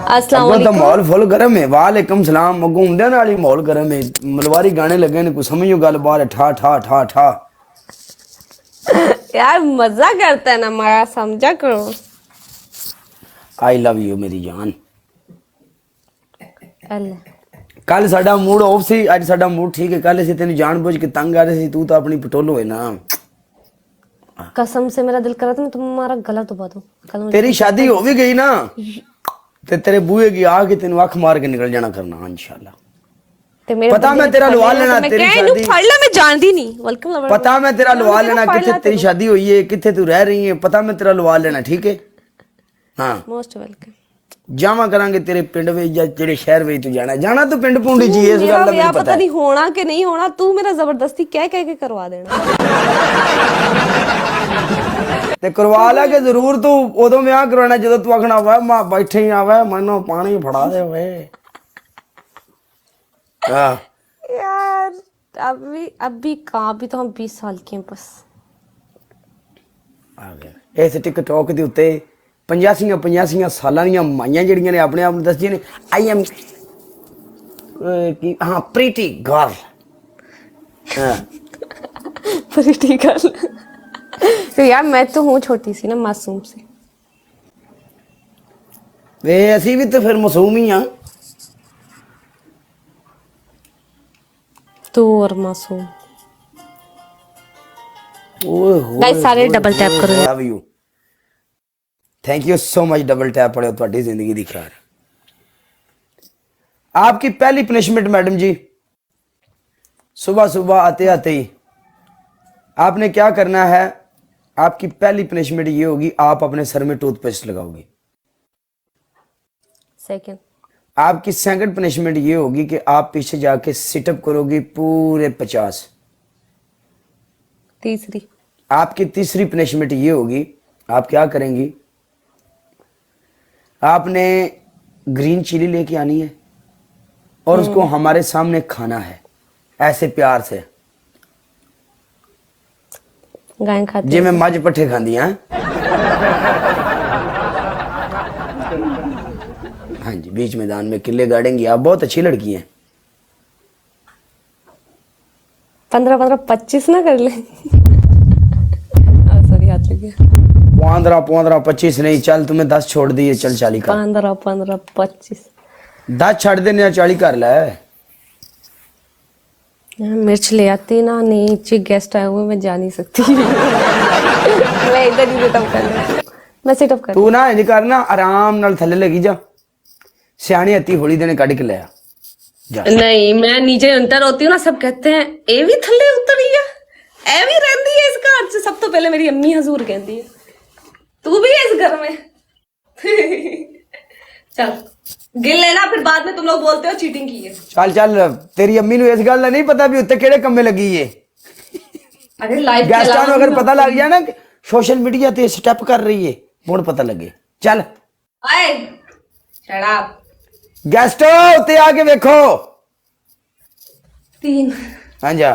अस्सलाम अगो तो वालेकुम। माहौल फुल गर्म है। वालेकुम सलाम। अगो उमदे नाल ही माहौल गर्म है। मलवारी गाने लगे ने, कुछ समझो गल बाहर ठा ठा ठा ठा। यार मजा करता है ना हमारा, समझा करो। आई लव यू मेरी जान। अल्लाह कल साडा मूड ऑफ सी, अज साडा मूड ठीक है। कल ਅਸੀਂ ਤੈਨੂੰ ਜਾਣਬੁੱਝ ਕੇ ਤੰਗ ਆ ਰਹੇ ਸੀ, ਤੂੰ ਤਾਂ ਆਪਣੀ पटोलो है ना। कसम से मेरा दिल कर रहा था मैं तुम्हारा गला दबा दूं। कल मुझे तेरी कुछ शादी ऐसा- हो भी गई ना, ते तेरे बूहे की आके तेन अख मार के निकल जाना करना इंशाल्लाह। ते मेरे पता बंदे मैं ने तेरा फड़ लवा लेना, लेना तो मैं तेरी क्या इन्हू शादी। फड़ ला, मैं जानती नहीं। Welcome lover. पता मैं तेरा लवा लेना, फड़ किथे ला तेरी तेनू। शादी हुई है, किथे तू रह रही है, पता मैं तेरा लवा लेना, ठीक है। हाँ मोस्ट वेलकम। जावा करांगे तेरे पिंड ਵਿੱਚ ਜਾਂ ਜਿਹੜੇ ਸ਼ਹਿਰ ਵਿੱਚ ਤੂੰ ਜਾਣਾ। ਜਾਣਾ ਤੂੰ ਪਿੰਡ ਪੁੰਡੀ ਜੀ, ਇਸ मेरा ਗੱਲ ਦਾ ब्याह ਮੈਨੂੰ पता ਪਤਾ ਹੈ। नहीं होना कि नहीं होना, तू मेरा जबरदस्ती कह कह के करवा देना। ਤੇ ਕਰਵਾ ਲੈ ਕੇ ਜ਼ਰੂਰ। ਤੂੰ ਉਦੋਂ ਵਿਆਹ ਕਰਵਾਉਣਾ ਜਦੋਂ ਤੂੰ ਆਖਣਾ ਵਾ ਮਾਂ ਬੈਠੇ ਹੀ ਆਵੇ ਮੈਨੂੰ ਪਾਣੀ ਫੜਾ ਦੇ ਵੇ। ਹਾਂ यार अभी अभी कहाँ, अभी तो हम 20 साल के हैं बस। ਆ ਗਿਆ। ਇਸ ਟਿਕਟੌਕ ਦੇ ਉੱਤੇ 85 ਸਾਲਾਂ ਦੀਆਂ ਮਾਈਆਂ ਜਿਹੜੀਆਂ ਨੇ ਆਪਣੇ ਆਪ ਨੂੰ ਦੱਸਦੀਆਂ ਨੇ ਆਈ ਐਮ ਕੀ ਹਾਂ ਪ੍ਰੀਟੀ ਗਰਲ। ਹਾਂ प्रीटी गर्ल। तो यार मैं तो हूँ छोटी सी ना, मासूम सी। ਵੇ ਅਸੀਂ ਵੀ ਤਾਂ ਫਿਰ ਮਾਸੂਮ ਹੀ ਆ। तू और मासूम। ਓਏ ਹੋਏ गाइस सारे डबल टैप करो यार। Love you, thank you so much. Double tap पड़े ਤੁਹਾਡੀ ਜ਼ਿੰਦਗੀ ਦੀ ਖੈਰ। आपकी पहली पनिशमेंट मैडम जी, सुबह सुबह आते आते ही आपने क्या करना है। आपकी पहली पनिशमेंट ये होगी, आप अपने सर में टूथपेस्ट लगाओगे। सेकंड। आपकी सेकंड पनिशमेंट ये होगी कि आप पीछे जाके सिटअप करोगी पूरे 50। तीसरी। आपकी तीसरी पनिशमेंट ये होगी, आप क्या करेंगी, आपने ग्रीन चिली लेके आनी है और उसको हमारे सामने खाना है ऐसे प्यार से, गाय खाती जी है। मैं मज पट्ठे खाती हैं। हाँ जी, बीच मैदान में किले गाड़ेंगी। आप बहुत अच्छी लड़की हैं। 15 15 25 ना कर ले। सॉरी हाथ लग गया। 15 15 25 नहीं, चल तुम्हें 10 छोड़ दिए, चल 40 कर। 15 15 25। 10 छड़ देने 40 कर ले। मिर्च ले आती ना, नीचे गेस्ट आए हुए, मैं जा नहीं सकती। मैं इधर ही सिटअप कर ले। मैं सिटअप कर। तू ना इंज करना, आराम नाल थल्ले लगी जा। सियाणी हत्ती होली देने कड़ के ले आ जा। नहीं, मैं नीचे इंटर होती हूँ ना, सब कहते हैं ए भी थल्ले उतरी है, ए भी रहती है इस घर से। सब तो पहले मेरी अम्मी हजूर कहती है तू भी है इस घर में। चल गिन लेना, फिर बाद में तुम लोग बोलते हो चीटिंग की है। चल चल, तेरी अम्मी नु इस गल दा नहीं पता भी उत्ते केड़े कम्मे लगी है। अरे लाइव गेस्टां नु अगर पता लग जाए ना सोशल मीडिया ते स्टेप कर रही है, हुण पता लगे। चल आए शराब। गेस्टो उत्ते आके देखो। 3। हाँ जा।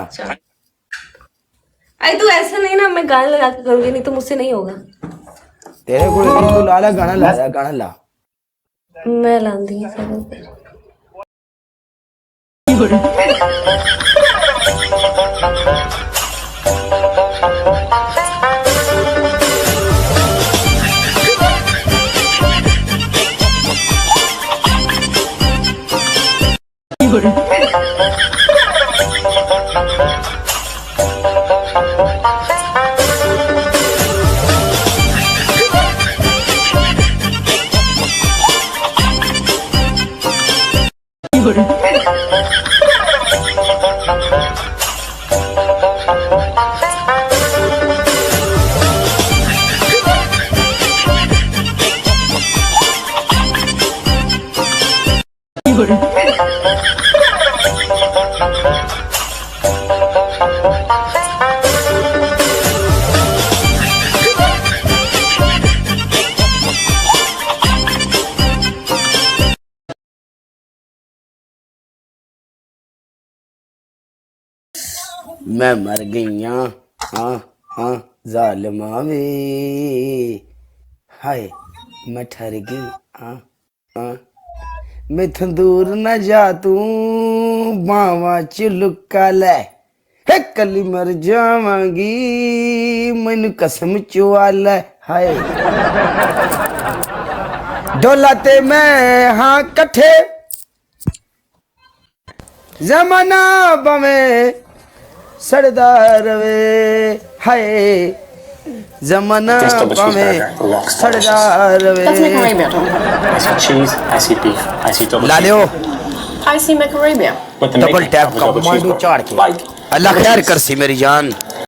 अरे तू ऐसा नहीं ना, मैं गाने लगा के करूंगी, नहीं तो मुझसे नहीं होगा। तेरे को तू ला ला गाना, ला गाना ला। मैं लांदी मैं मर गई हाँ हाँ जालिमा वे, हाय मैं ठहर गई हाँ हाँ मैथों दूर न जा तू बावा चुलुका ले हे कली मर जावांगी मैनू कसम चुआ ले हाय डोला ते मैं हाँ कट्ठे जमाना बवे सड़दा रवे हाय जमाना This double बवे cheeseburger rocks delicious. सड़दा रवे That's McArabia, Tom. I see cheese, I see beef, I see double ला लियो I see McArabia. With the double making tap of a का double मांडू cheeseburger. चाड़ के Like, अल्लाह खैर कर सी मेरी जान